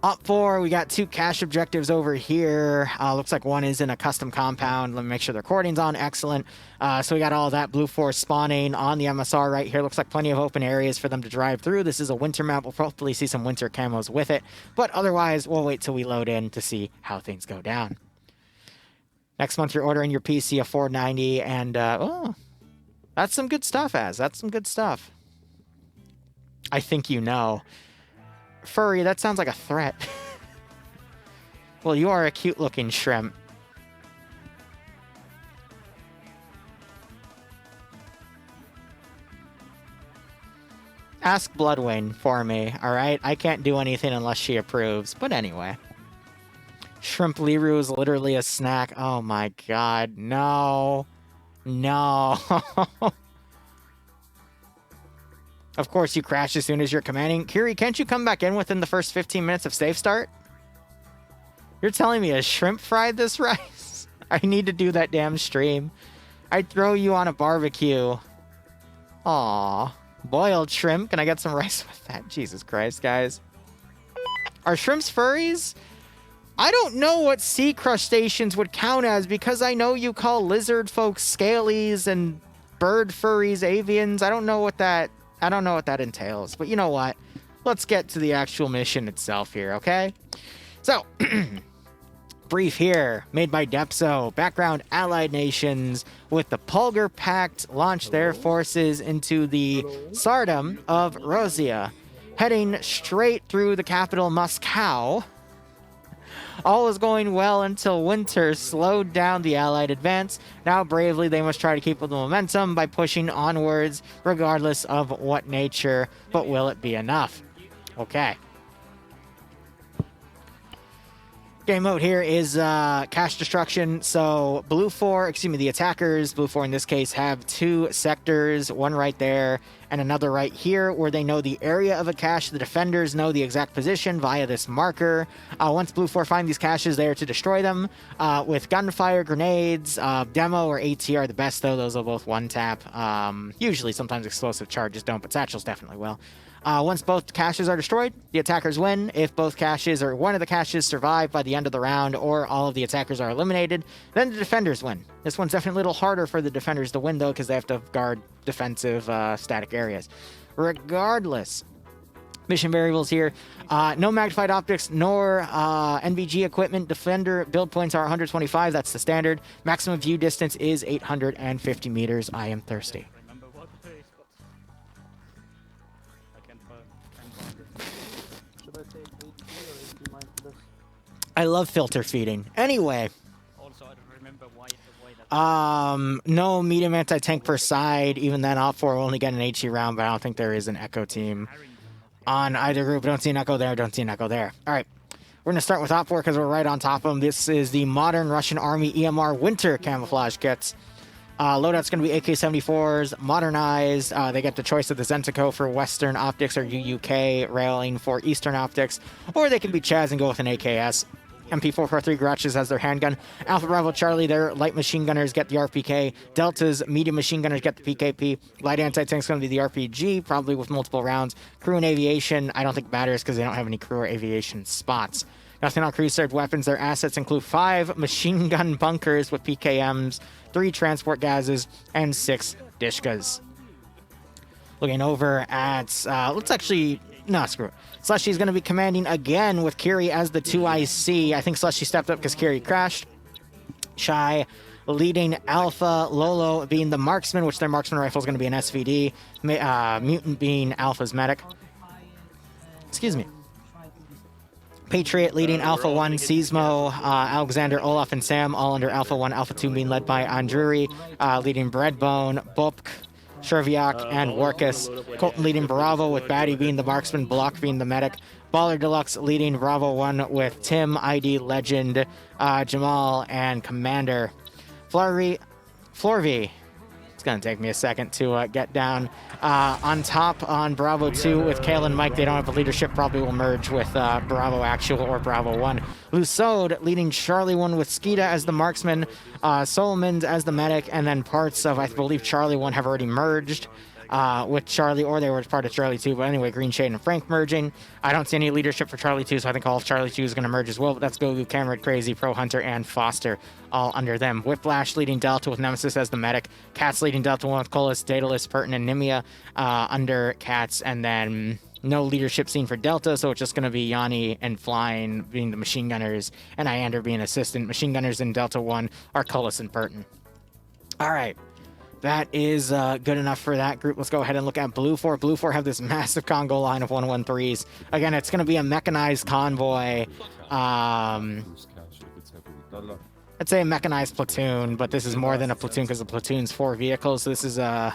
OPFOR, we got 2 cache objectives over here. Looks like one is in a custom compound. Let me make sure the recording's on. Excellent. So we got all that Blue Force spawning on the MSR right here. Looks like plenty of open areas for them to drive through. This is a winter map. We'll probably see some winter camos with it. But otherwise, we'll wait till we load in to see how things go down. Next month, you're ordering your PC a 490, and oh, that's some good stuff, Az. That's some good stuff. I think you know. Furry, that sounds like a threat. Well, you are a cute-looking shrimp. Ask Bloodwing for me, alright? I can't do anything unless she approves. But anyway. Shrimp Liru is literally a snack. Oh my god, no. No. Of course you crash as soon as you're commanding. Kiri, can't you come back in within the first 15 minutes of safe start? You're telling me a shrimp fried this rice? I need to do that damn stream. I'd throw you on a barbecue. Aww. Boiled shrimp. Can I get some rice with that? Jesus Christ, guys. Are shrimps furries? I don't know what sea crustaceans would count as, because I know you call lizard folks scalies and bird furries avians. I don't know what that entails. But you know what? Let's get to the actual mission itself here, okay? So, brief here, made by Depso. Background: Allied nations with the Pulgar Pact launched their forces into the Tsardom of Rosia, heading straight through the capital Moscow. All was going well until winter slowed down the Allied advance. Now bravely they must try to keep up the momentum by pushing onwards, regardless of what nature. But will it be enough? Okay. Game mode here is cache destruction. So the attackers, Blue 4 in this case, have 2 sectors, one right there and another right here, where they know the area of a cache. The defenders know the exact position via this marker. Once Blue 4 find these caches, they are to destroy them with gunfire, grenades. Demo or AT are the best, though. Those will both one-tap. Usually, sometimes explosive charges don't, but satchels definitely will. Once both caches are destroyed, the attackers win. If both caches or one of the caches survive by the end of the round, or all of the attackers are eliminated, then the defenders win. This one's definitely a little harder for the defenders to win, though, because they have to guard defensive static areas. Regardless, mission variables here: no magnified optics nor NVG equipment. Defender build points are 125. That's the standard. Maximum view distance is 850 meters. I am thirsty. I love filter feeding. Anyway. Also, I don't remember why no medium anti-tank per side. Even then, OPFOR will only get an HE round, but I don't think there is an Echo team on either group. Don't see an Echo there, don't see an Echo there. All right. We're going to start with OPFOR because we're right on top of them. This is the modern Russian Army EMR winter camouflage kits. Loadout's going to be AK-74s, modernized. They get the choice of the Zentico for Western optics or UUK railing for Eastern optics, or they can be Chaz and go with an AKS. MP443 Garages has their handgun. Alpha Bravo Charlie, their light machine gunners get the RPK. Delta's medium machine gunners get the PKP. Light anti-tank's going to be the RPG, probably with multiple rounds. Crew and aviation, I don't think matters because they don't have any crew or aviation spots. Nothing on crew served weapons. Their assets include 5 machine gun bunkers with PKMs, 3 transport gases, and 6 Dishkas. Looking over at, let's actually, no, screw it. Slushy's going to be commanding again with Kiri as the 2IC. I think Slushy stepped up because Kiri crashed. Shy leading Alpha, Lolo being the marksman, which their marksman rifle is going to be an SVD. Mutant being Alpha's medic. Excuse me. Patriot leading Alpha 1, Seismo, Alexander, Olaf, and Sam, all under Alpha 1, Alpha 2 being led by Andruri, leading Breadbone, Bupk, Sherviak, and Warkus. Colton leading Bravo with Batty being the marksman, Block being the medic. Baller Deluxe leading Bravo 1 with Tim, ID, Legend, Jamal, and Commander. Florvy, it's going to take me a second to get down. On top on Bravo 2 with Kale and Mike, they don't have the leadership, probably will merge with Bravo Actual or Bravo 1. Lusode leading Charlie 1 with Skeeta as the marksman, Solomons as the medic, and then parts of, I believe, Charlie 1 have already merged. with Charlie, or they were part of Charlie 2. But anyway, Green Shade and Frank merging. I don't see any leadership for Charlie 2, so I think all of Charlie 2 is going to merge as well. But that's Gogu, Cameron, Crazy, Pro Hunter, and Foster all under them. Whiplash leading Delta with Nemesis as the medic. Cats leading Delta 1 with Colas, Daedalus, Pertin, and Nimia under Cats. And then no leadership seen for Delta, so it's just going to be Yanni and Flying being the machine gunners, and Iander being assistant. Machine gunners in Delta 1 are Colas and Pertin. All right. That is good enough for that group. Let's go ahead and look at Blue 4. Blue 4 have this massive Congo line of 113s. Again, it's going to be a mechanized convoy. I'd say a mechanized platoon, but this is more than a platoon because the platoon's 4 vehicles. So this is I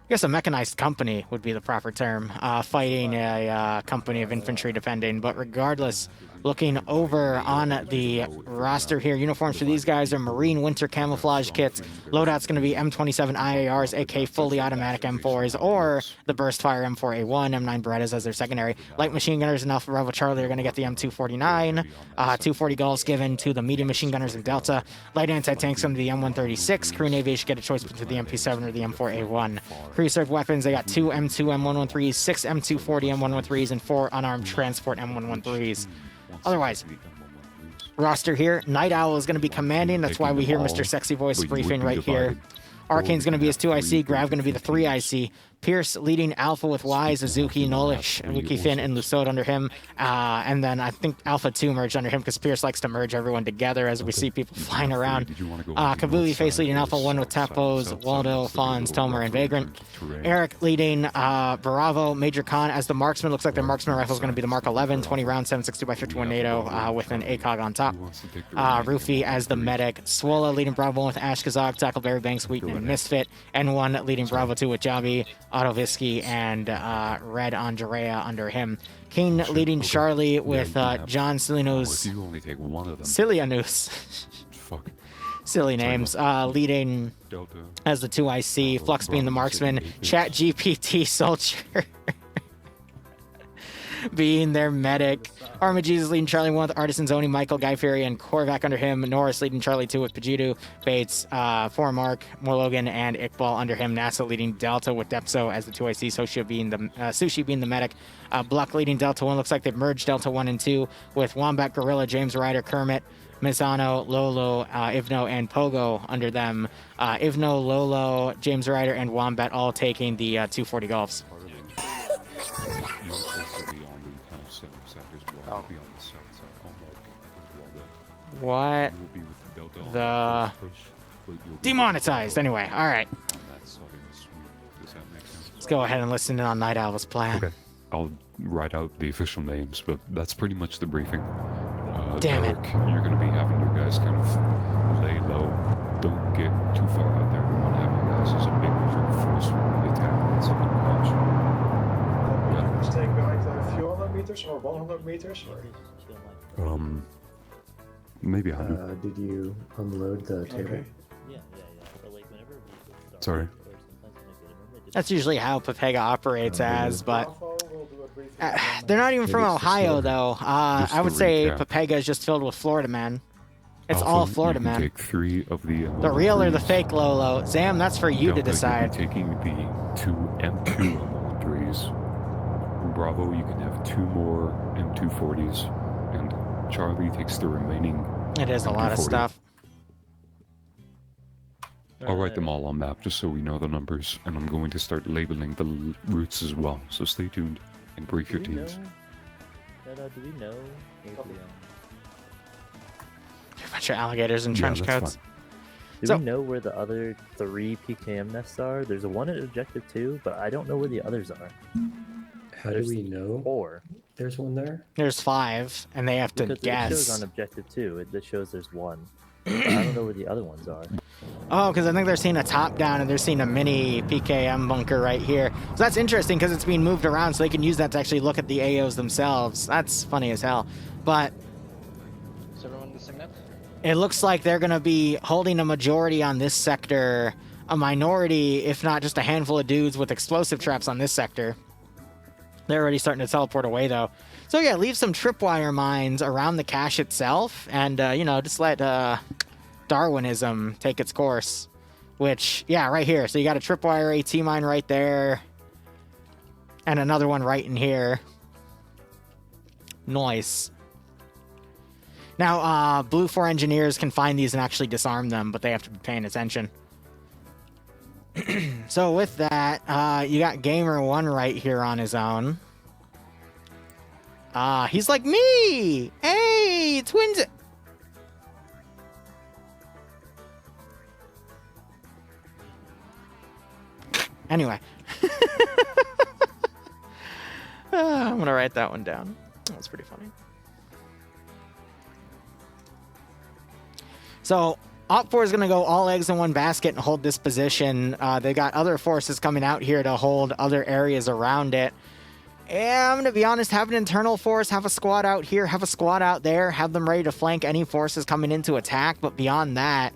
guess a mechanized company would be the proper term, fighting a company of infantry defending. But regardless, looking over on the roster here, uniforms for these guys are Marine Winter Camouflage Kits. Loadout's going to be M27 IARs, aka fully automatic M4s, or the Burstfire M4A1, M9 Berettas as their secondary. Light machine gunners in Alpha Bravo Charlie are going to get the M249. 240 Gulls given to the medium machine gunners in Delta. Light anti-tanks going to the M136. Crew and Aviation get a choice between the MP7 or the M4A1. Crew served weapons, they got 2 M2 M113s, 6 M240 M113s, and 4 unarmed transport M113s. Otherwise, roster here, Night Owl is going to be commanding. That's why we hear Mr. Sexy Voice briefing right here. Arcane's going to be his 2IC, Grav going to be the 3IC. Pierce leading Alpha with Y, Suzuki, Nolish, Luki Finn, and Lusode under him. And then I think Alpha 2 merged under him because Pierce likes to merge everyone together as we see people flying around. Kabuli Face leading Alpha 1 with Tapos, Waldo, Fawns, Tomer, and Vagrant. Eric leading Bravo, Major Khan as the marksman. Looks like their marksman rifle is going to be the Mark 11, 20 round, 7.62x51 NATO with an ACOG on top. Rufy as the medic. Swola leading Bravo 1 with Ash Kazak, Tackleberry, Banks, Wheaton, and Misfit. N1 leading Bravo 2 with Javi, Autovisky, and Red Andrea under him. King leading Charlie with John Silianus. You only take one of them. Silianus. Fuck. Silly names. Leading Delta. as the 2IC. Flux being the marksman. Chat GPT Soldier being their medic. Arma Jesus leading Charlie 1 with Artisans Oni, Michael, Guy Fury, and Korvac under him. Norris leading Charlie 2 with Pajitu, Bates, Mark, Morlogan, and Iqbal under him. NASA leading Delta with Depso as the 2IC. Sushi being the medic. Bluck leading Delta 1. Looks like they've merged Delta 1 and 2 with Wombat, Gorilla, James Ryder, Kermit, Mizano, Lolo, Ivno, and Pogo under them. Ivno, Lolo, James Ryder, and Wombat all taking the 240 Golfs. What? The demonetized. Anyway, all right. Let's go ahead and listen in on Night Owl's plan. Okay, I'll write out the official names, but that's pretty much the briefing. Damn it. Derek, you're going to be having your guys kind of lay low. Don't get too far out there. We want to have you guys as a big force attack. That's a good watch. Staying behind a few hundred meters or 100 meters? Or? Maybe 100. Did you unload the table? Okay. Sorry. That's usually how Pepega operates as, but they're not even from Ohio, though. I would say Pepega is just filled with Florida man. It's Alpha, all Florida you can man. Take 3 of the real or the fake Lolo? Zam, that's for you to decide. Taking the 2 M2 M13s. Bravo, you can have 2 more M240s, and Charlie takes the remaining. It is a lot of M240. stuff. I'll write them all on map just so we know the numbers, and I'm going to start labeling the routes as well. So stay tuned and brief your teams. Do we know? A bunch of alligators in trench that's coats. Do So- we know where the other 3 PKM nests are? There's a one at Objective 2, but I don't know where the others are. How do we know 4. there's one there? There's 5, and they have to Because it shows guess. on Objective 2, it shows there's 1. But I don't know where the other ones are. Oh, because I think they're seeing a top down and they're seeing a mini PKM bunker right here. So that's interesting because it's being moved around so they can use that to actually look at the AOs themselves. That's funny as hell. But Is everyone listening up? it looks like they're going to be holding a majority on this sector, a minority, if not just a handful of dudes with explosive traps on this sector. They're already starting to teleport away, though. So, yeah, leave some tripwire mines around the cache itself and, just let Darwinism take its course. Which, yeah, right here. So you got a tripwire AT mine right there. And another one right in here. Nice. Now, Blue 4 engineers can find these and actually disarm them, but they have to be paying attention. So with that, you got Gamer 1 right here on his own. He's like me! Hey, twins! Anyway. I'm gonna write that one down. That's pretty funny. So, OPFOR is going to go all eggs in one basket and hold this position. They got other forces coming out here to hold other areas around it. And I'm going to be honest, have an internal force, have a squad out here, have a squad out there, have them ready to flank any forces coming in to attack. But beyond that,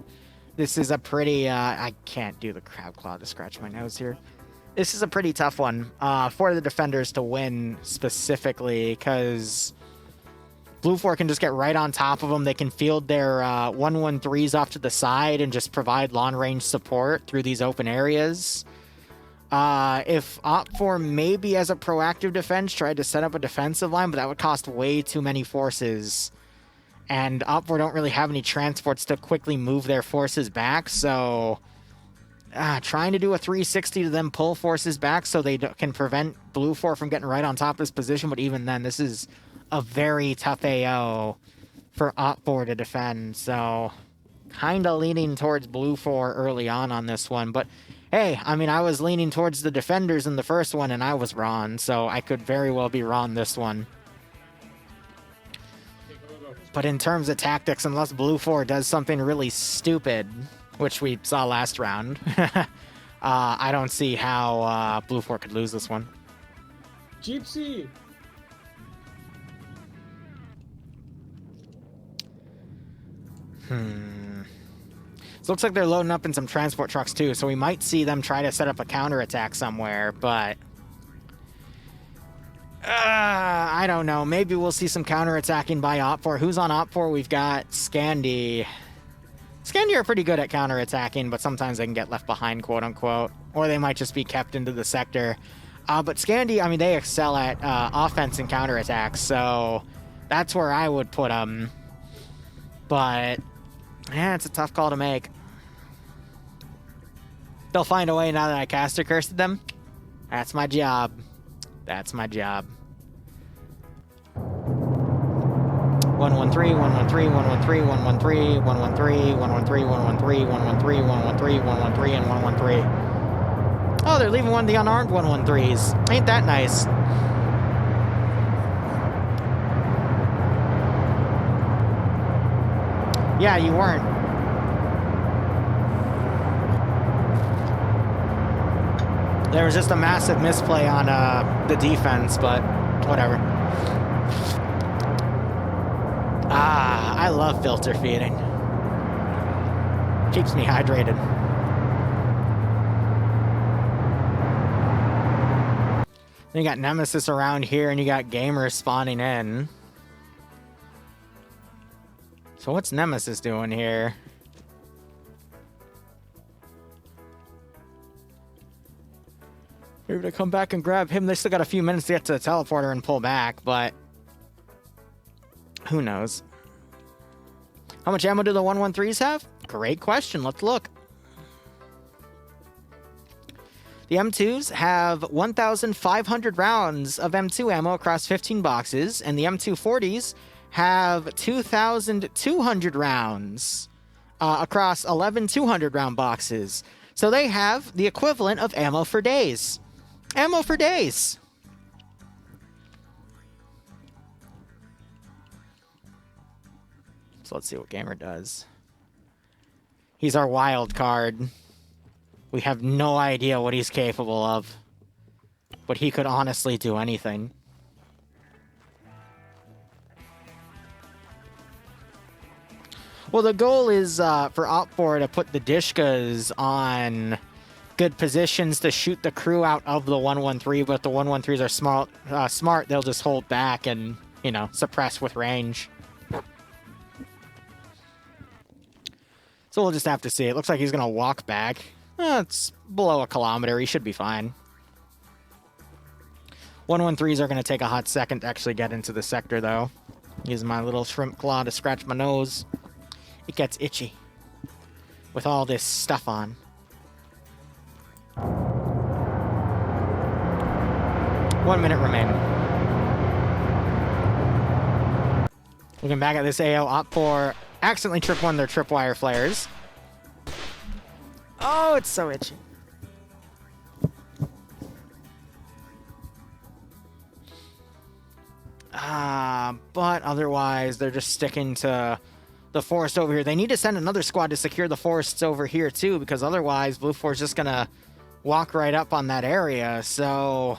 this is a pretty... I can't do the crab claw to scratch my nose here. This is a pretty tough one for the defenders to win specifically, because Blue 4 can just get right on top of them. They can field their 113s off to the side and just provide long-range support through these open areas. If OPFOR maybe as a proactive defense tried to set up a defensive line, but that would cost way too many forces. And OPFOR don't really have any transports to quickly move their forces back, so... trying to do a 360 to them pull forces back so they can prevent Blue 4 from getting right on top of this position, but even then, this is a very tough AO for OPFOR to defend, so kind of leaning towards Blue 4 early on this one, but hey, I mean, I was leaning towards the defenders in the first one, and I was wrong, so I could very well be wrong this one. But in terms of tactics, unless Blue 4 does something really stupid, which we saw last round, I don't see how Blue 4 could lose this one. Gypsy! So it looks like they're loading up in some transport trucks too, so we might see them try to set up a counterattack somewhere, but... I don't know. Maybe we'll see some counterattacking by OPFOR. Who's on OPFOR? We've got Scandi. Scandi are pretty good at counterattacking, but sometimes they can get left behind, quote-unquote. Or they might just be kept into the sector. But Scandi, I mean, they excel at offense and counterattacks, so that's where I would put them. But, yeah, it's a tough call to make. They'll find a way now that I caster cursed them. That's my job. That's my job. 113, 113, 113, 113, 113, 113, 113, 113, 113, 113, and 113. Oh, they're leaving one of the unarmed 113s. Ain't that nice? Yeah, you weren't. There was just a massive misplay on the defense, but whatever. I love filter feeding. Keeps me hydrated. Then you got Nemesis around here, and you got Gamers spawning in. So what's Nemesis doing here? Maybe to come back and grab him. They still got a few minutes to get to the teleporter and pull back, but who knows? How much ammo do the 113s have? Great question. Let's look. The M2s have 1,500 rounds of M2 ammo across 15 boxes, and the M240s have 2,200 rounds across 11 200-round boxes. So they have the equivalent of ammo for days. Ammo for days. So let's see what Gamer does. He's our wild card. We have no idea what he's capable of. But he could honestly do anything. Well, the goal is for OPFOR to put the Dishkas on good positions to shoot the crew out of the 113, but if the 113s are smart, they'll just hold back and, you know, suppress with range. So we'll just have to see. It looks like he's going to walk back. It's below a kilometer. He should be fine. 113s are going to take a hot second to actually get into the sector, though. Using my little shrimp claw to scratch my nose. It gets itchy with all this stuff on. One minute remaining. Looking back at this AO, OPFOR accidentally trip one of their tripwire flares. Oh, it's so itchy. But otherwise, they're just sticking to the forest over here. They need to send another squad to secure the forests over here, too, because otherwise, BlueFor's just going to walk right up on that area. So,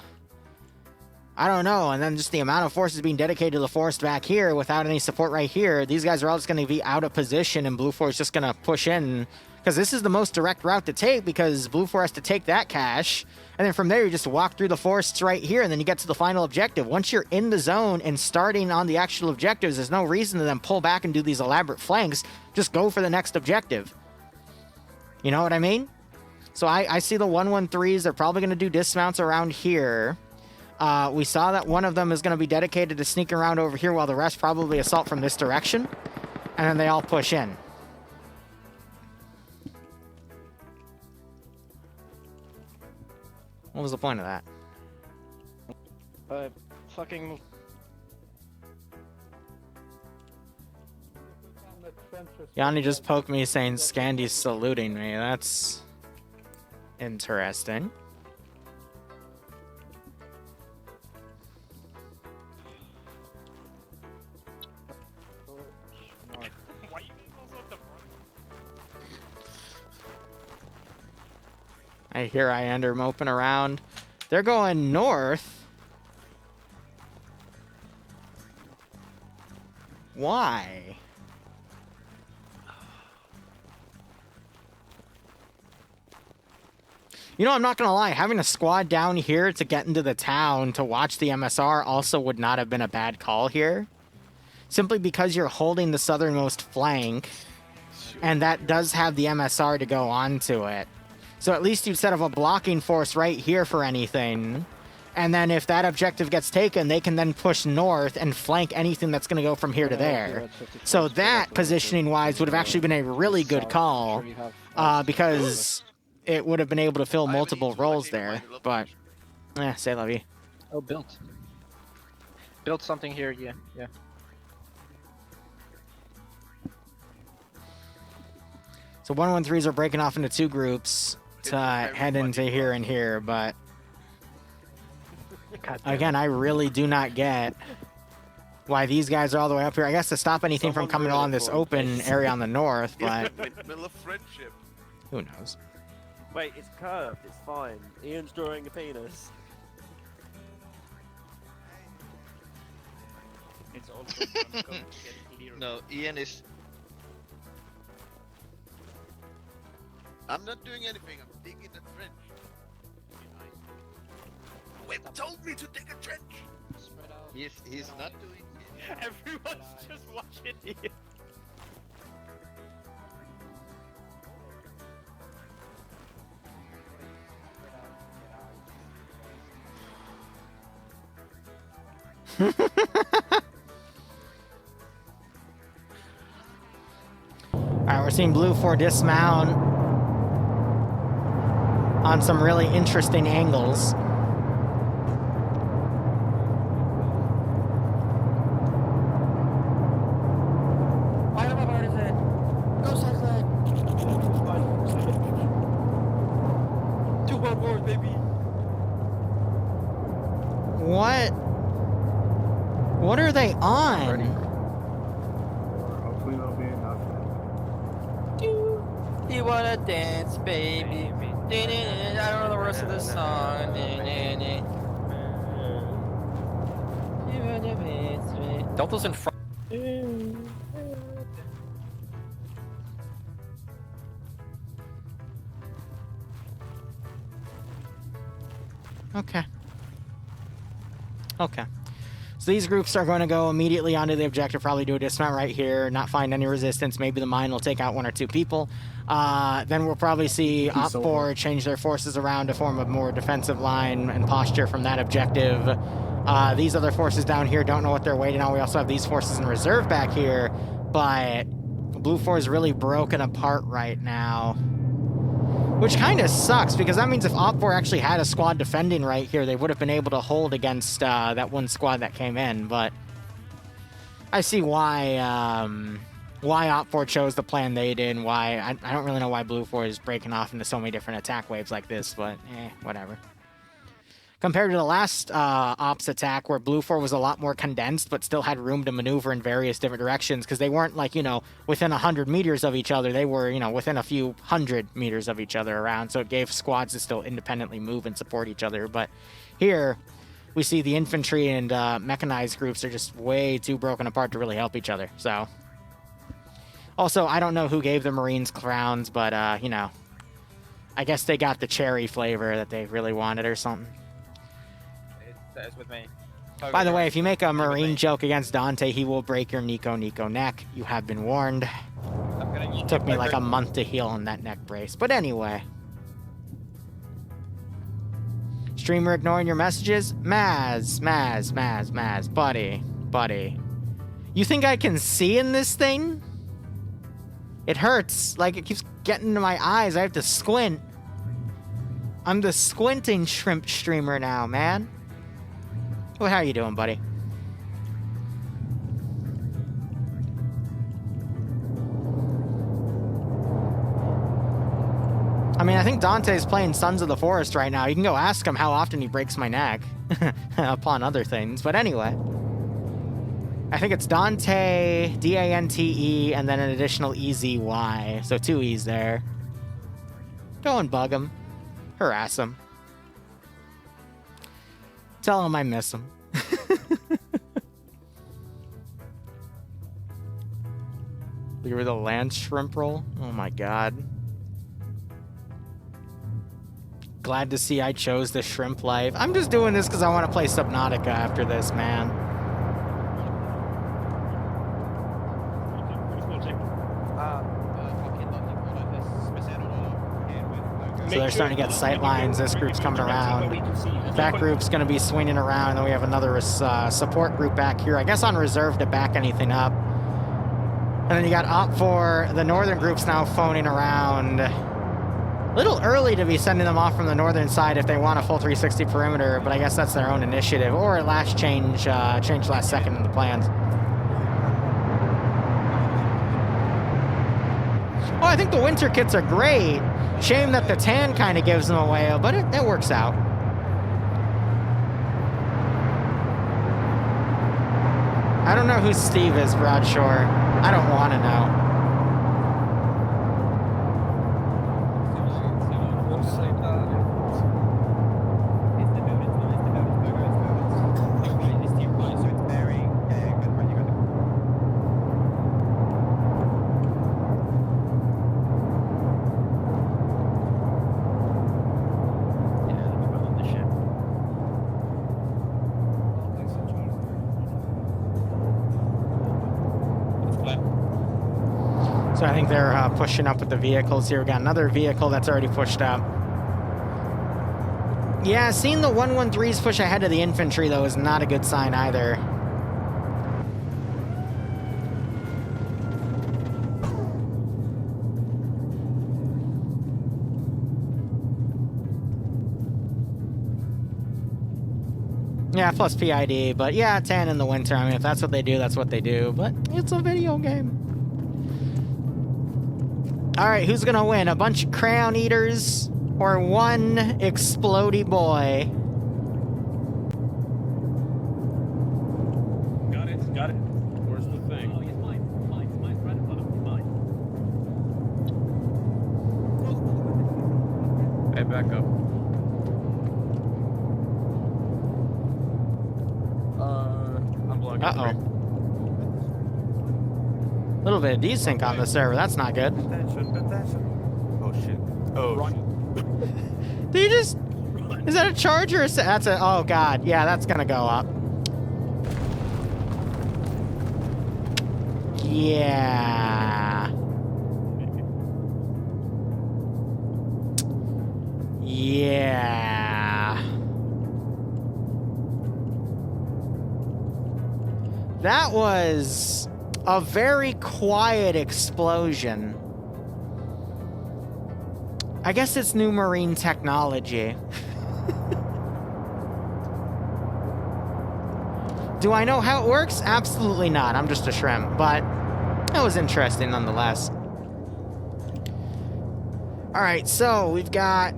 I don't know. And then just the amount of forces being dedicated to the forest back here without any support right here, these guys are all just going to be out of position, and BlueFor's just going to push in. Because this is the most direct route to take, because BlueFor has to take that cache, and then from there you just walk through the forests right here, and then you get to the final objective. Once you're in the zone and starting on the actual objectives, there's no reason to then pull back and do these elaborate flanks. Just go for the next objective. You know what I mean? So I see the 113s. They're probably going to do dismounts around here. We saw that one of them is going to be dedicated to sneaking around over here, while the rest probably assault from this direction, and then they all push in. What was the point of that? Fucking... Yanni just poked me saying Scandy's saluting me. That's interesting. I hear I ender moping around. They're going north. Why? You know, I'm not gonna lie, having a squad down here to get into the town to watch the MSR also would not have been a bad call here. Simply because you're holding the southernmost flank, and that does have the MSR to go onto it. So at least you set up a blocking force right here for anything. And then if that objective gets taken, they can then push north and flank anything that's going to go from here to there. So that, positioning-wise, would have actually been a really good call, because it would have been able to fill multiple roles there. But, say la vie. Oh, built. Built something here, yeah. So 113s are breaking off into two groups to head into here and here, but again, I really do not get why these guys are all the way up here. I guess to stop anything from coming on this open area on the north, but Middle of friendship. who knows? Wait, it's curved, it's fine. Ian's drawing a penis. It's also No, Ian is... I'm not doing anything, I'm digging the trench. Wait, told me to dig a trench! He's not doing it. Everyone's just watching Ian. Alright, we're seeing BlueFor dismount on some really interesting angles. Go cycling! 2 world wars, baby! What are they on? Hopefully that'll be enough. Do you wanna dance, baby? I don't know the rest of the song. Delta's in front. Okay. So these groups are going to go immediately onto the objective, probably do a dismount right here, not find any resistance. Maybe the mine will take out 1 or 2 people. Then we'll probably see OPFOR change their forces around to form a more defensive line and posture from that objective. These other forces down here don't know what they're waiting on. We also have these forces in reserve back here, but Blue 4 is really broken apart right now. Which kind of sucks, because that means if OPFOR actually had a squad defending right here, they would have been able to hold against that one squad that came in, but I see why OPFOR chose the plan they did, and why I don't really know why Blue 4 is breaking off into so many different attack waves like this, but whatever. Compared to the last Ops attack, where Blue 4 was a lot more condensed, but still had room to maneuver in various different directions, because they weren't, like, you know, within 100 meters of each other. They were, you know, within a few hundred meters of each other around, so it gave squads to still independently move and support each other. But here, we see the infantry and mechanized groups are just way too broken apart to really help each other, so. Also, I don't know who gave the Marines crowns, but, you know, I guess they got the cherry flavor that they really wanted or something. That is with me. By the way, if you make a Marine joke against Dante, he will break your Nico neck. You have been warned. Took me like a month to heal on that neck brace. But anyway. Streamer ignoring your messages? Maz. Buddy. You think I can see in this thing? It hurts. Like, it keeps getting into my eyes. I have to squint. I'm the squinting shrimp streamer now, man. Well, how you doing, buddy? I mean, I think Dante's playing Sons of the Forest right now. You can go ask him how often he breaks my neck, upon other things. But anyway, I think it's Dante, D-A-N-T-E, and then an additional E-Z-Y. So 2 E's there. Go and bug him. Harass him. Tell him I miss him. Look at the land shrimp roll. Oh my god. Glad to see I chose the shrimp life. I'm just doing this because I want to play Subnautica after this, man. So they're starting to get sight lines. This group's coming around. That group's going to be swinging around. And then we have another support group back here, I guess on reserve to back anything up. And then you got OPFOR. The northern group's now phoning around. A little early to be sending them off from the northern side if they want a full 360 perimeter, but I guess that's their own initiative. Or last change last second in the plans. Oh, I think the winter kits are great. Shame that the tan kind of gives them away, but it works out. I don't know who Steve is, Broadshore. I don't want to know. So I think they're pushing up with the vehicles here. We got another vehicle that's already pushed up. Yeah, seeing the 113s push ahead of the infantry, though, is not a good sign either. Yeah, plus PID, but yeah, tan in the winter. I mean, if that's what they do, that's what they do. But it's a video game. Alright, who's gonna win? A bunch of crayon eaters or one explodey boy? Got it. Where's the thing? Oh, it's mine. Mine's right in front of me. Mine. Hey, back up. I'm blocking. Uh-oh. A little bit of desync on the server. That's not good. Oh, shit. Oh, shit. Did you just... Is that a charger? That's a... Oh, God. Yeah, that's gonna go up. Yeah. Yeah. That was a very quiet explosion. I guess it's new marine technology. Do I know how it works? Absolutely not. I'm just a shrimp, but that was interesting nonetheless. All right, so we've got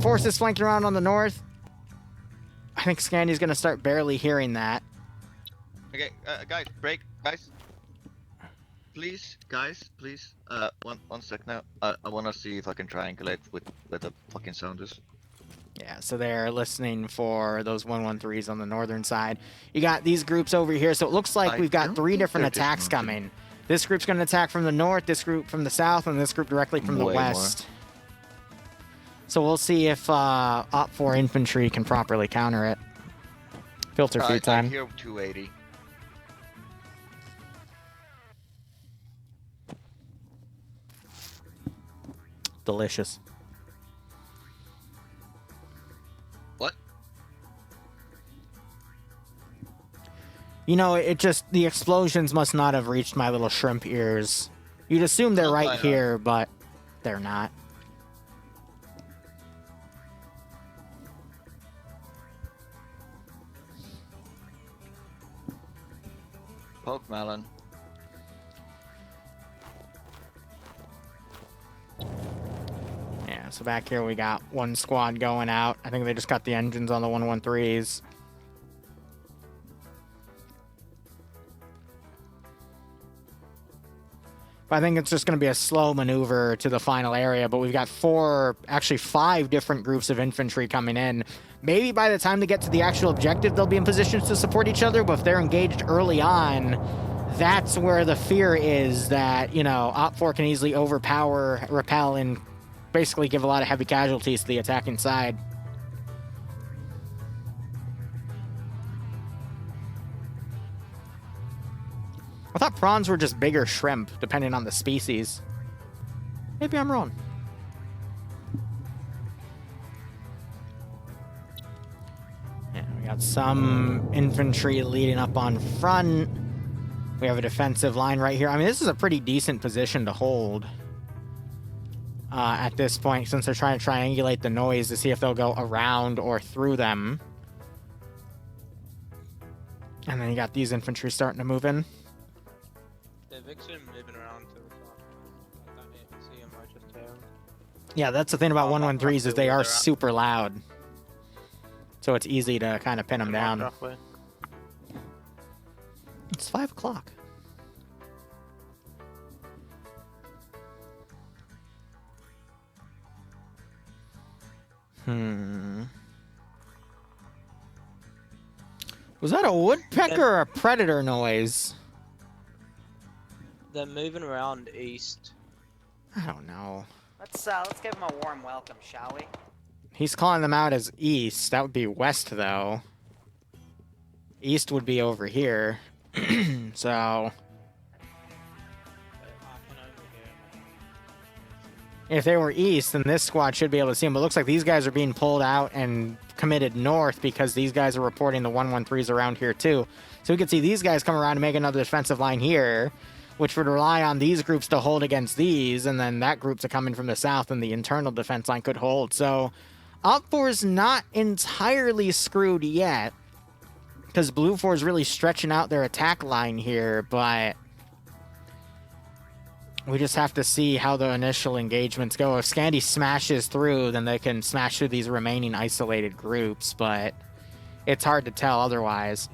forces flanking around on the north. I think Scandy's going to start barely hearing that. Okay, guys, break, guys. Please, guys, please. One sec now. I wanna see if I can triangulate with where the fucking sound is. Yeah, so they're listening for those 113s on the northern side. You got these groups over here, so it looks like we've got 3 different attacks coming. This group's going to attack from the north, this group from the south, and this group directly from the west. So we'll see if OPFOR infantry can properly counter it. Filter feed time. I hear 280. Delicious. What? You know, it just, the explosions must not have reached my little shrimp ears. You'd assume they're right here, but they're not. Poke melon. Yeah, so back here we got one squad going out. I think they just got the engines on the 113s. But I think it's just going to be a slow maneuver to the final area, but we've got 4, actually 5 different groups of infantry coming in. Maybe by the time they get to the actual objective, they'll be in positions to support each other, but if they're engaged early on, that's where the fear is that, you know, OPFOR can easily overpower, repel, and basically give a lot of heavy casualties to the attacking side. I thought prawns were just bigger shrimp, depending on the species. Maybe I'm wrong. Yeah, we got some infantry leading up on front. We have a defensive line right here. I mean, this is a pretty decent position to hold at this point, since they're trying to triangulate the noise to see if they'll go around or through them. And then you got these infantry starting to move in. The Vixen moving around to the top. I don't even see him, I just hear him. Yeah, that's the thing about 113s is they are super loud. So it's easy to kind of pin them down. Roughly. It's 5 o'clock. Was that a woodpecker or a predator noise? They're moving around east. I don't know. Let's give him a warm welcome, shall we? He's calling them out as east. That would be west, though. East would be over here. So if they were east, then this squad should be able to see them. But it looks like these guys are being pulled out and committed north because these guys are reporting the 113s around here too. So we can see these guys come around and make another defensive line here, which would rely on these groups to hold against these, and then that group to come in from the south, and the internal defense line could hold. So OPFOR's not entirely screwed yet, because Blue 4 is really stretching out their attack line here, but we just have to see how the initial engagements go. If Scandy smashes through, then they can smash through these remaining isolated groups, but it's hard to tell otherwise.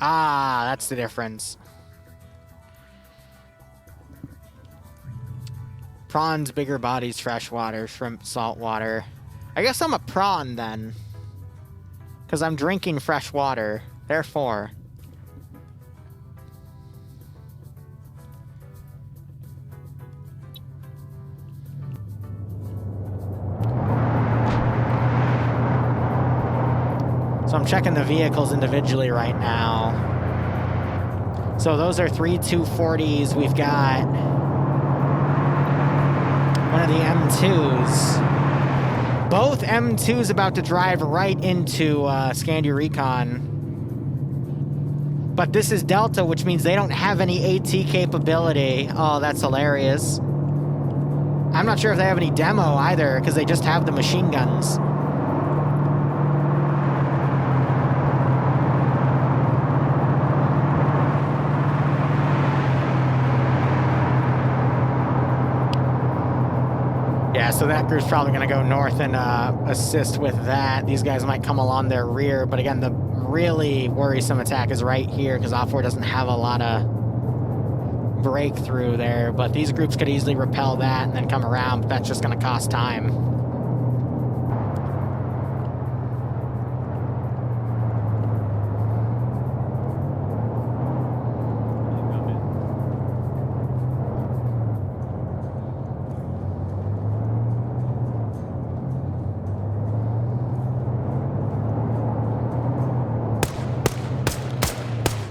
Ah, that's the difference. Prawns, bigger bodies, freshwater, shrimp, saltwater. I guess I'm a prawn then, because I'm drinking fresh water, therefore. So I'm checking the vehicles individually right now. So those are 3 240s. We've got one of the M2s. Both M2s about to drive right into Scandi Recon. But this is Delta, which means they don't have any AT capability. Oh, that's hilarious. I'm not sure if they have any demo either, because they just have the machine guns. Yeah, so that group's probably going to go north and assist with that. These guys might come along their rear, but again, the really worrisome attack is right here because OPFOR doesn't have a lot of breakthrough there, but these groups could easily repel that and then come around, but that's just going to cost time.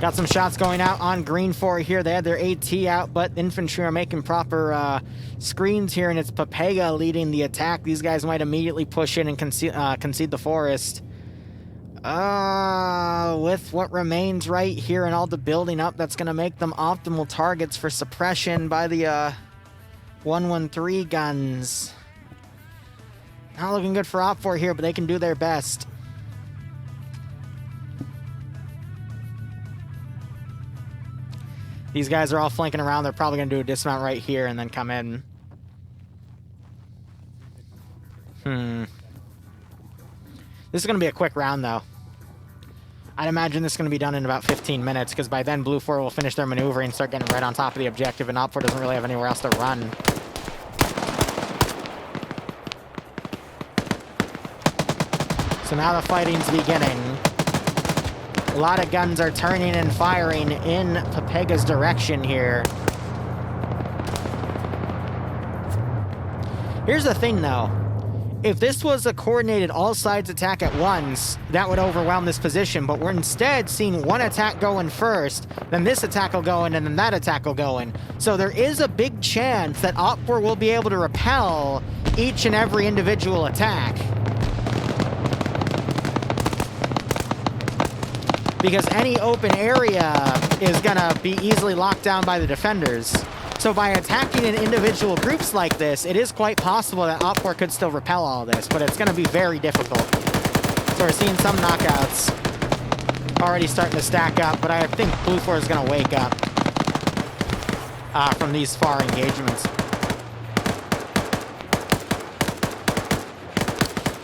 Got some shots going out on green 4 here. They had their AT out, but infantry are making proper screens here, and it's Papega leading the attack. These guys might immediately push in and concede the forest. With what remains right here and all the building up, that's going to make them optimal targets for suppression by the 113 guns. Not looking good for OPFOR here, but they can do their best. These guys are all flanking around. They're probably going to do a dismount right here and then come in. This is going to be a quick round, though. I'd imagine this is going to be done in about 15 minutes, because by then Blue 4 will finish their maneuver and start getting right on top of the objective, and OPFOR doesn't really have anywhere else to run. So now the fighting's beginning. A lot of guns are turning and firing in Papega's direction here. Here's the thing, though. If this was a coordinated all-sides attack at once, that would overwhelm this position, but we're instead seeing one attack go in first, then this attack will go in, and then that attack will go in. So there is a big chance that OPFOR will be able to repel each and every individual attack. Because any open area is gonna be easily locked down by the defenders. So by attacking in individual groups like this, it is quite possible that OPFOR could still repel all this, but it's gonna be very difficult. So we're seeing some knockouts already starting to stack up, but I think Blue 4 is gonna wake up from these far engagements.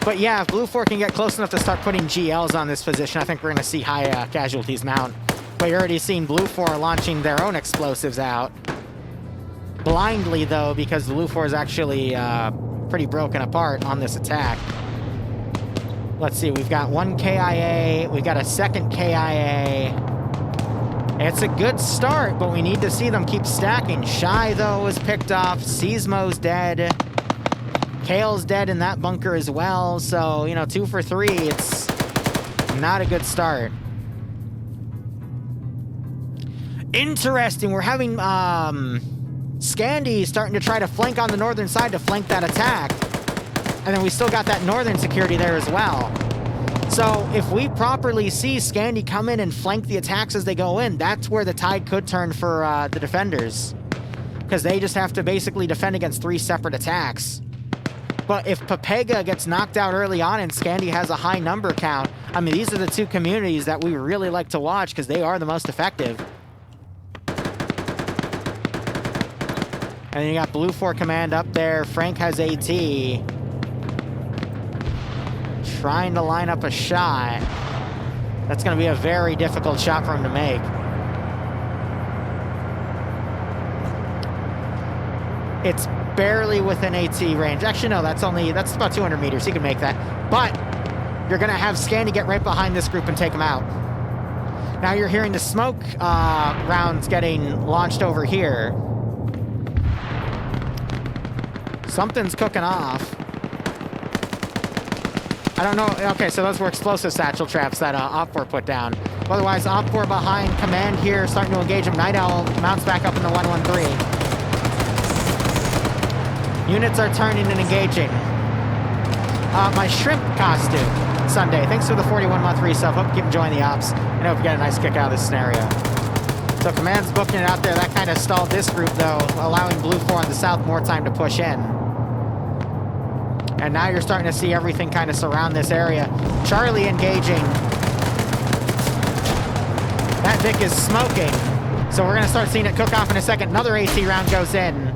But yeah, if Blue 4 can get close enough to start putting GLs on this position, I think we're going to see high casualties mount. But you're already seeing Blue 4 launching their own explosives out. Blindly, though, because Blue 4 is actually pretty broken apart on this attack. Let's see, we've got one KIA, we've got a second KIA. It's a good start, but we need to see them keep stacking. Shy, though, is picked off. Seismo's dead. Kale's dead in that bunker as well, so, you know, 2 for 3, it's not a good start. Interesting, we're having, Scandi starting to try to flank on the northern side to flank that attack. And then we still got that northern security there as well. So, if we properly see Scandi come in and flank the attacks as they go in, that's where the tide could turn for, the defenders. Because they just have to basically defend against 3 separate attacks. But if Papega gets knocked out early on and Scandi has a high number count, I mean, these are the 2 communities that we really like to watch because they are the most effective. And then you got Blue 4 Command up there. Frank has AT. Trying to line up a shot. That's going to be a very difficult shot for him to make. It's barely within AT range. Actually, no, that's about 200 meters. He can make that. But you're going to have Scandi get right behind this group and take him out. Now you're hearing the smoke rounds getting launched over here. Something's cooking off. I don't know. Okay, so those were explosive satchel traps that OPFOR put down. Otherwise, OPFOR behind command here, starting to engage him. Night Owl mounts back up in the 113. Units are turning and engaging. My shrimp costume, Sunday. Thanks for the 41-month resub. Hope you keep enjoying the ops. I hope you get a nice kick out of this scenario. So command's booking it out there. That kind of stalled this group, though, allowing Blue 4 on the south more time to push in. And now you're starting to see everything kind of surround this area. Charlie engaging. That Vic is smoking. So we're going to start seeing it cook off in a second. Another AT round goes in.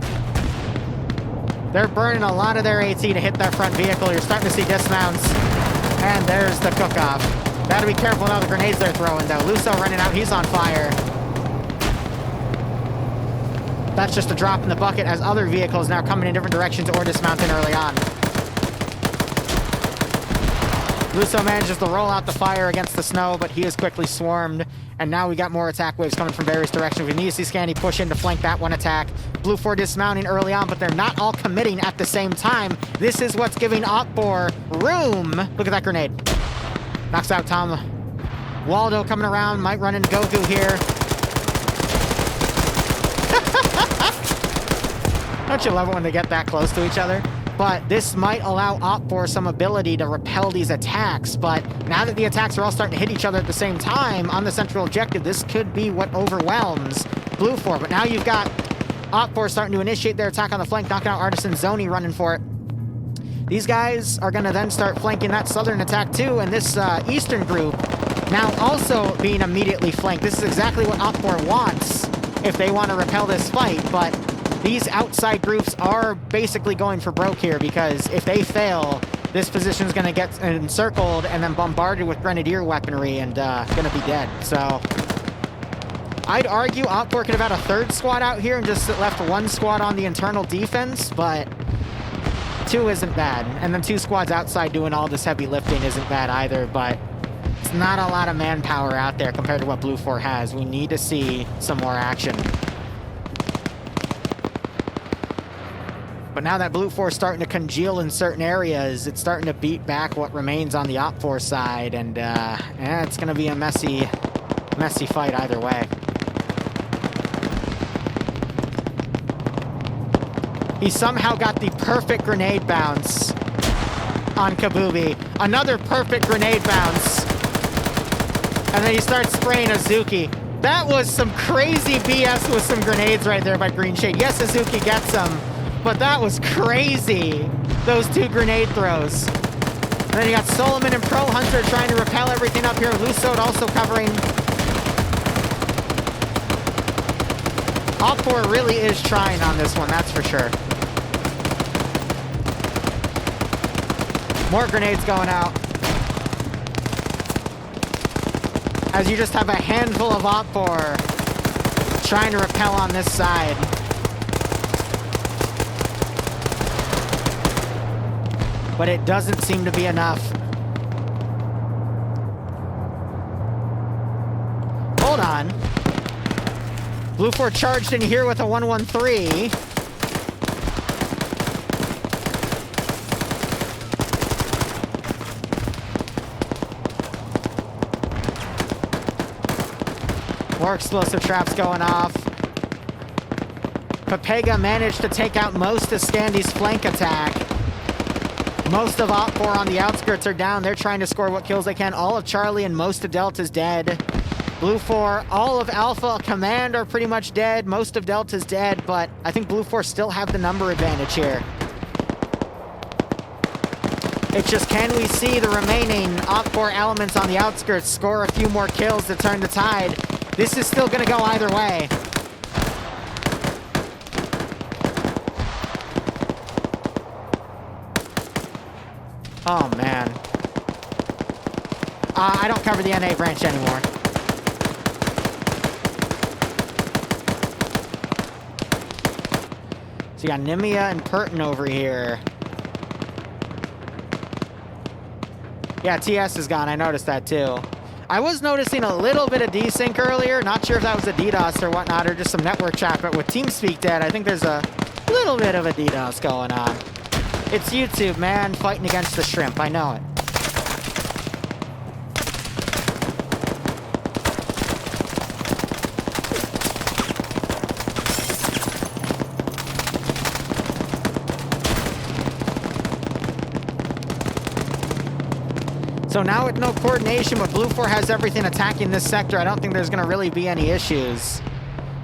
They're burning a lot of their AT to hit that front vehicle. You're starting to see dismounts. And there's the cook-off. Gotta be careful now the grenades they're throwing, though. Lusso running out. He's on fire. That's just a drop in the bucket as other vehicles now coming in different directions or dismounting early on. Lusso manages to roll out the fire against the snow, but he is quickly swarmed. And now we got more attack waves coming from various directions. We need to see Scandy push in to flank that one attack. Blue 4 dismounting early on, but they're not all committing at the same time. This is what's giving OPFOR room. Look at that grenade. Knocks out Tom. Waldo coming around, might run into Goku here. Don't you love it when they get that close to each other? But this might allow OPFOR some ability to repel these attacks. But now that the attacks are all starting to hit each other at the same time on the central objective, this could be what overwhelms Blue 4. But now you've got OPFOR starting to initiate their attack on the flank, knocking out Artisan Zoni running for it. These guys are going to then start flanking that southern attack too, and this eastern group now also being immediately flanked. This is exactly what OPFOR wants if they want to repel this fight, but these outside groups are basically going for broke here, because if they fail, this position is going to get encircled and then bombarded with grenadier weaponry and going to be dead. So I'd argue OPFOR could have had a third squad out here and just left one squad on the internal defense, but 2 isn't bad. And then 2 squads outside doing all this heavy lifting isn't bad either, but it's not a lot of manpower out there compared to what Blue 4 has. We need to see some more action. But now that Blue 4 is starting to congeal in certain areas, it's starting to beat back what remains on the OPFOR side, and it's going to be a messy fight either way. He somehow got the perfect grenade bounce on Kabubi. Another perfect grenade bounce. And then he starts spraying Azuki. That was some crazy BS with some grenades right there by Green Shade. Yes, Azuki gets them, but that was crazy. Those 2 grenade throws. And then you got Solomon and Pro Hunter trying to repel everything up here. Lusso also covering. OPFOR really is trying on this one, that's for sure. More grenades going out. As you just have a handful of OPFOR trying to repel on this side. But it doesn't seem to be enough. Hold on. Blue 4 charged in here with a 113. More explosive traps going off. Pepega managed to take out most of Scandy's flank attack. Most of OPFOR on the outskirts are down. They're trying to score what kills they can. All of Charlie and most of Delta's dead. Blue 4, all of Alpha Command are pretty much dead. Most of Delta's dead, but I think Blue 4 still have the number advantage here. It's just, can we see the remaining OPFOR elements on the outskirts score a few more kills to turn the tide? This is still going to go either way. Oh, man. I don't cover the NA branch anymore. So you got Nimia and Purton over here. Yeah, TS is gone. I noticed that too. I was noticing a little bit of desync earlier. Not sure if that was a DDoS or whatnot, or just some network chat, but with TeamSpeak dead, I think there's a little bit of a DDoS going on. It's YouTube, man, fighting against the shrimp. I know it. So now with no coordination, but Blue 4 has everything attacking this sector, I don't think there's going to really be any issues.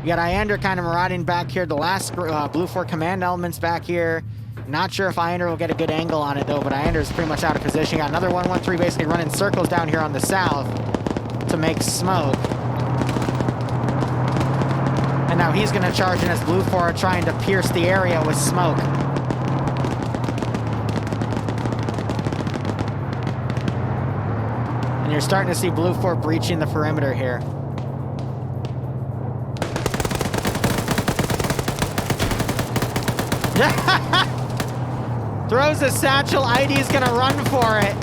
You got Iander kind of marauding back here. The last Blue 4 command elements back here. Not sure if Iander will get a good angle on it, though, but Iander's pretty much out of position. Got another 113 basically running circles down here on the south to make smoke. And now he's going to charge in as Blue 4 are trying to pierce the area with smoke. And you're starting to see Blue 4 breaching the perimeter here. Throws a satchel. ID's gonna run for it.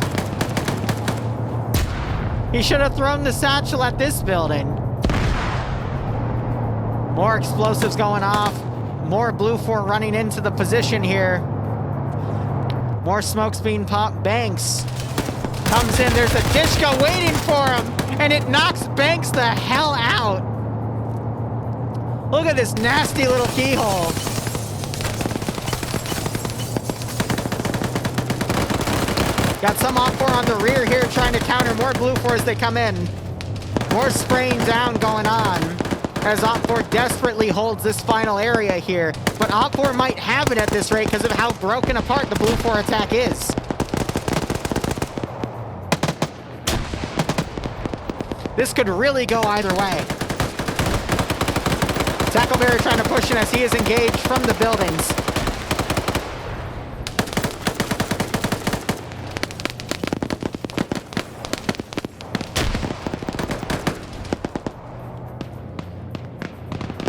He should have thrown the satchel at this building. More explosives going off. More Blue 4 running into the position here. More smokes being popped. Banks comes in. There's a Dishka waiting for him, and it knocks Banks the hell out. Look at this nasty little keyhole. Got some OPFOR on the rear here trying to counter more Blue 4 as they come in. More spraying down going on as OPFOR desperately holds this final area here. But OPFOR might have it at this rate because of how broken apart the Blue 4 attack is. This could really go either way. Tackleberry trying to push in as he is engaged from the buildings.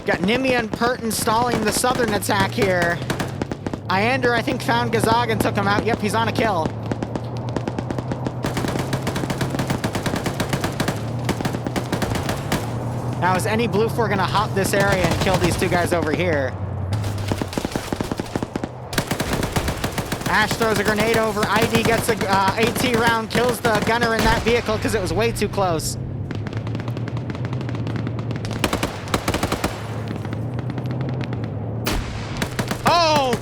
Got Nimia and Pert installing the southern attack here. Iander, I think, found Gazag and took him out. Yep, he's on a kill. Now, is any Blue 4 gonna hop this area and kill these two guys over here? Ash throws a grenade over. ID gets a AT round, kills the gunner in that vehicle because it was way too close.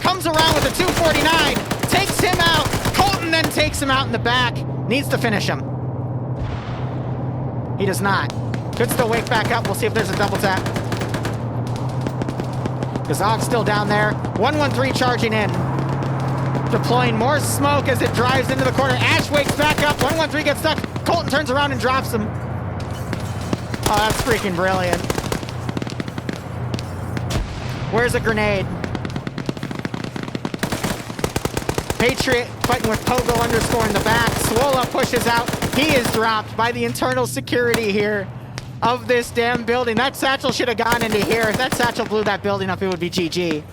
Comes around with a 249, takes him out. Colton then takes him out in the back. Needs to finish him. He does not. Could still wake back up. We'll see if there's a double tap. Gazog's still down there. 113 charging in. Deploying more smoke as it drives into the corner. Ash wakes back up. 113 gets stuck. Colton turns around and drops him. Oh, that's freaking brilliant. Where's a grenade? Patriot fighting with Pogo underscore in the back. Swola pushes out. He is dropped by the internal security here of this damn building. That satchel should have gone into here. If that satchel blew that building up, it would be GG.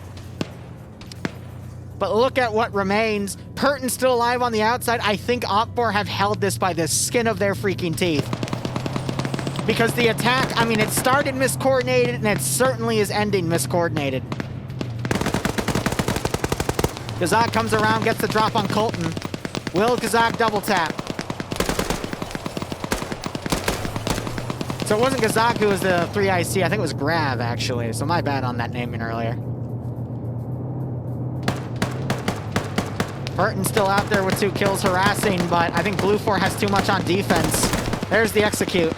But look at what remains. Purton's still alive on the outside. I think OPFOR have held this by the skin of their freaking teeth. Because the attack, I mean, it started miscoordinated and it certainly is ending miscoordinated. Gazag comes around, gets the drop on Colton. Will Gazag double tap? So it wasn't Gazag who was the 3IC, I think it was Grav, actually. So my bad on that naming earlier. Burton's still out there with 2 kills harassing, but I think Blue 4 has too much on defense. There's the execute.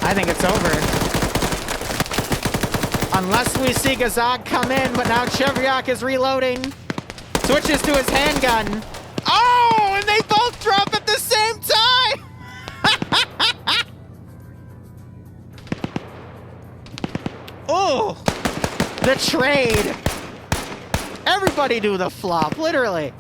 I think it's over. Unless we see Gazag come in, but now Chevriak is reloading. Switches to his handgun. Oh, and they both drop at the same time! Oh, the trade. Everybody do the flop, literally.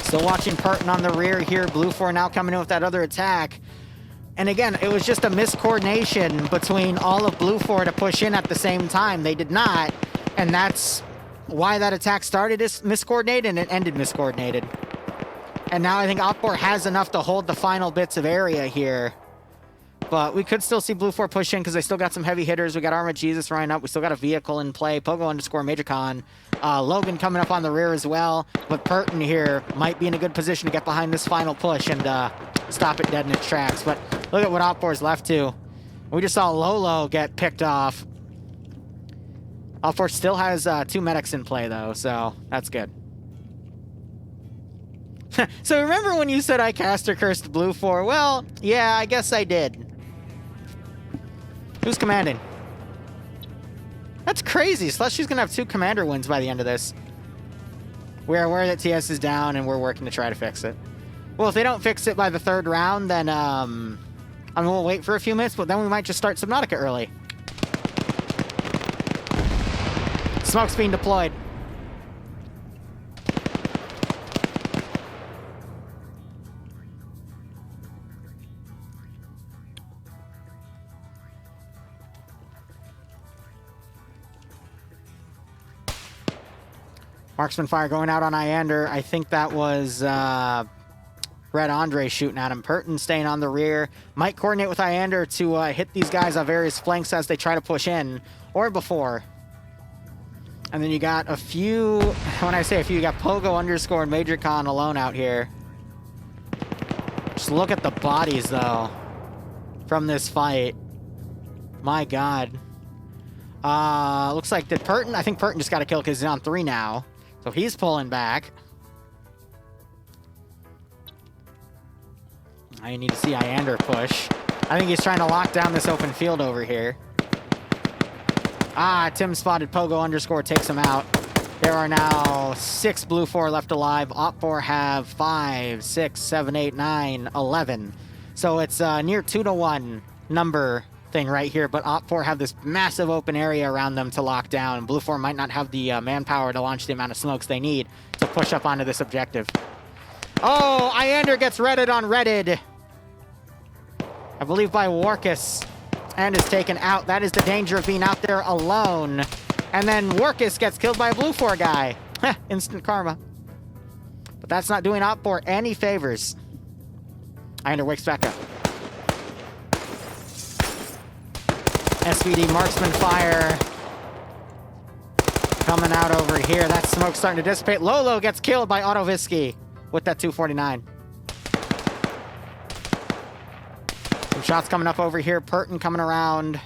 Still watching Purton on the rear here. Blue 4 now coming in with that other attack. And again, it was just a miscoordination between all of Blue 4 to push in at the same time. They did not. And that's why that attack started as miscoordinated and it ended miscoordinated. And now I think OPFOR has enough to hold the final bits of area here. But we could still see Blue 4 push in because they still got some heavy hitters. We got Arma Jesus running up. We still got a vehicle in play. Pogo _ Major Con. Logan coming up on the rear as well. But Burton here might be in a good position to get behind this final push and stop it dead in its tracks. But look at what OPFOR's left to. We just saw Lolo get picked off. OPFOR still has 2 medics in play, though, so that's good. So remember when you said I caster cursed Blue 4? Well, yeah, I guess I did. Who's commanding? That's crazy. Slushy's going to have 2 commander wins by the end of this. We're aware that TS is down, and we're working to try to fix it. Well, if they don't fix it by the 3rd round, then I mean, we'll wait for a few minutes, but then we might just start Subnautica early. Smoke's being deployed. Marksman fire going out on Iander. I think that was Red Andre shooting at him. Burton staying on the rear. Might coordinate with Iander to hit these guys on various flanks as they try to push in, or before. And then you got a few, when I say a few, you got Pogo _ Major Con alone out here. Just look at the bodies, though, from this fight. My God. Looks like, did Burton? I think Burton just got a kill because he's on 3 now. So he's pulling back. I need to see Iander push. I think he's trying to lock down this open field over here. Tim spotted Pogo _ takes him out. There are now 6 Blue 4 left alive. OPFOR have 5, 6, 7, 8, 9, 11. So it's near 2-to-1 number thing right here, but OPFOR have this massive open area around them to lock down, and Blue 4 might not have the manpower to launch the amount of smokes they need to push up onto this objective. Oh, Iander gets redded on Reddit. I believe by Warkus, and is taken out. That is the danger of being out there alone. And then Warkus gets killed by a Blue 4 guy. Instant karma. But that's not doing OPFOR any favors. Iander wakes back up. SVD marksman fire coming out over here. That smoke's starting to dissipate. Lolo gets killed by Autovisky with that 249. Some shots coming up over here. Burton coming around.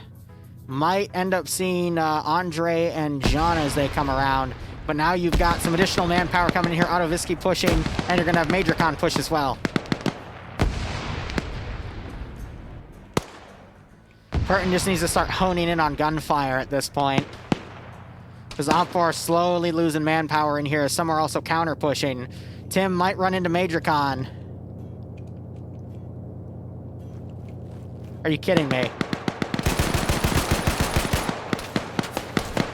Might end up seeing Andre and John as they come around. But now you've got some additional manpower coming in here. Autovisky pushing, and you're going to have Major Con push as well. Burton just needs to start honing in on gunfire at this point. Because OPFOR are slowly losing manpower in here. Some are also counter-pushing. Tim might run into Major Con. Are you kidding me?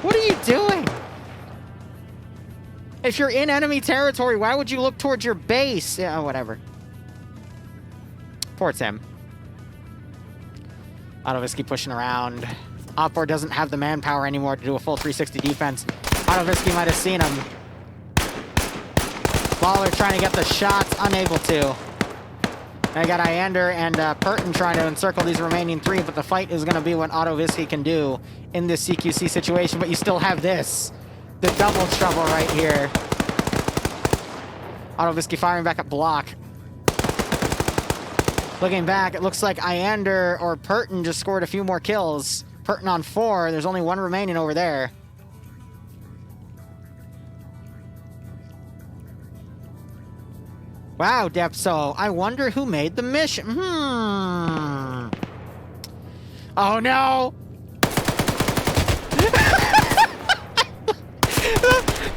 What are you doing? If you're in enemy territory, why would you look towards your base? Yeah, whatever. Poor Tim. Autovisky pushing around. OPFOR doesn't have the manpower anymore to do a full 360 defense. Autovisky might have seen him. Lawler trying to get the shots, unable to. I got Iander and Burton trying to encircle these remaining 3, but the fight is going to be what Autovisky can do in this CQC situation. But you still have this, the double trouble right here. Autovisky firing back at block. Looking back, it looks like Iander or Burton just scored a few more kills. Burton on 4. There's only 1 remaining over there. Wow, Depso. I wonder who made the mission. Oh, no.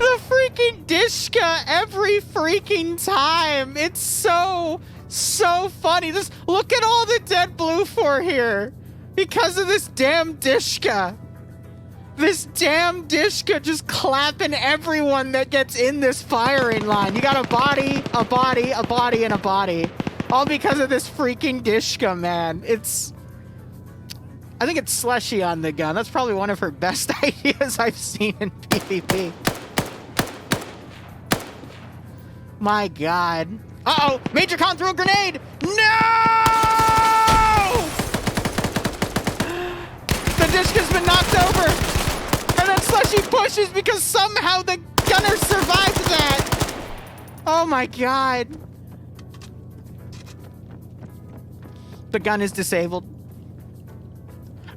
the freaking Dishka every freaking time. It's so funny. Look at all the dead Blue 4 here. Because of this damn Dishka. This damn Dishka just clapping everyone that gets in this firing line. You got a body, a body, a body, and a body. All because of this freaking Dishka, man. I think it's Slushy on the gun. That's probably one of her best ideas I've seen in PvP. My God. Uh-oh! Major Con threw a grenade! No! Dishka's been knocked over. And then Slushy pushes because somehow the gunner survived that. Oh my god. The gun is disabled.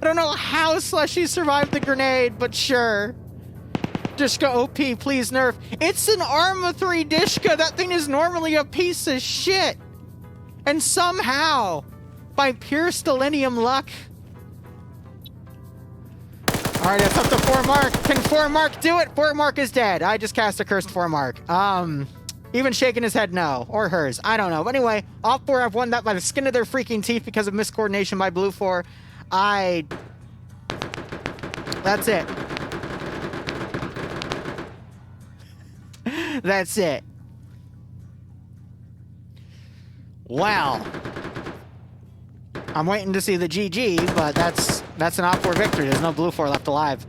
I don't know how Slushy survived the grenade, but sure. Dishka OP, please nerf. It's an Arma 3 Dishka. That thing is normally a piece of shit. And somehow, by pure Stellinium luck. Alright, it's up to 4 Mark. Can 4 Mark do it? 4 Mark is dead. I just cast a cursed 4 Mark. Even shaking his head no. Or hers. I don't know. But anyway, OPFOR have won that by the skin of their freaking teeth because of miscoordination by Blue 4. That's it. That's it. Well, I'm waiting to see the GG, but that's an OPFOR victory. There's no Blue 4 left alive.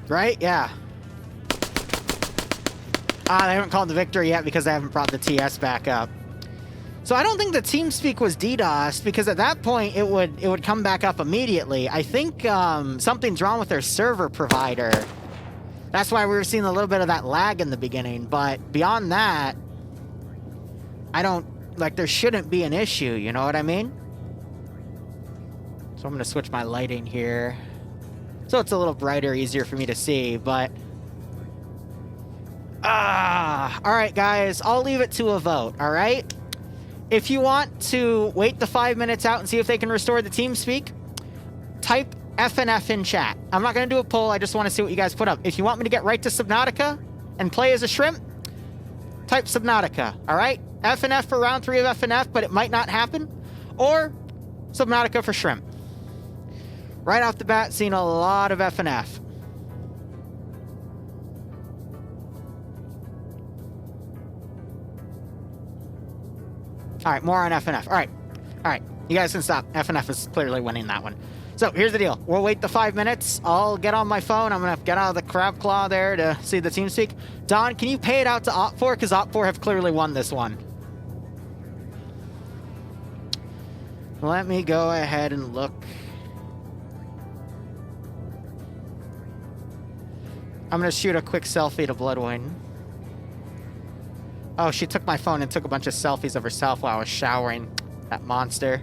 Right? Yeah. They haven't called the victory yet because they haven't brought the TS back up. So I don't think the TeamSpeak was DDoSed because at that point it would come back up immediately. I think something's wrong with their server provider. That's why we were seeing a little bit of that lag in the beginning. But beyond that, there shouldn't be an issue, you know what I mean? So I'm going to switch my lighting here. So it's a little brighter, easier for me to see, but... Alright guys, I'll leave it to a vote, alright? If you want to wait the 5 minutes out and see if they can restore the TeamSpeak, type FNF in chat. I'm not going to do a poll, I just want to see what you guys put up. If you want me to get right to Subnautica and play as a shrimp, type Subnautica, alright? FNF for round 3 of FNF, but it might not happen. Or Subnautica for shrimp. Right off the bat, seeing a lot of FNF. Alright, more on FNF. Alright. Alright, you guys can stop. FNF is clearly winning that one. So, here's the deal. We'll wait the 5 minutes. I'll get on my phone. I'm going to get out of the crab claw there to see the TeamSpeak. Don, can you pay it out to OPFOR? Because OPFOR have clearly won this one. Let me go ahead and look. I'm going to shoot a quick selfie to Bloodwing. Oh, she took my phone and took a bunch of selfies of herself while I was showering. That monster.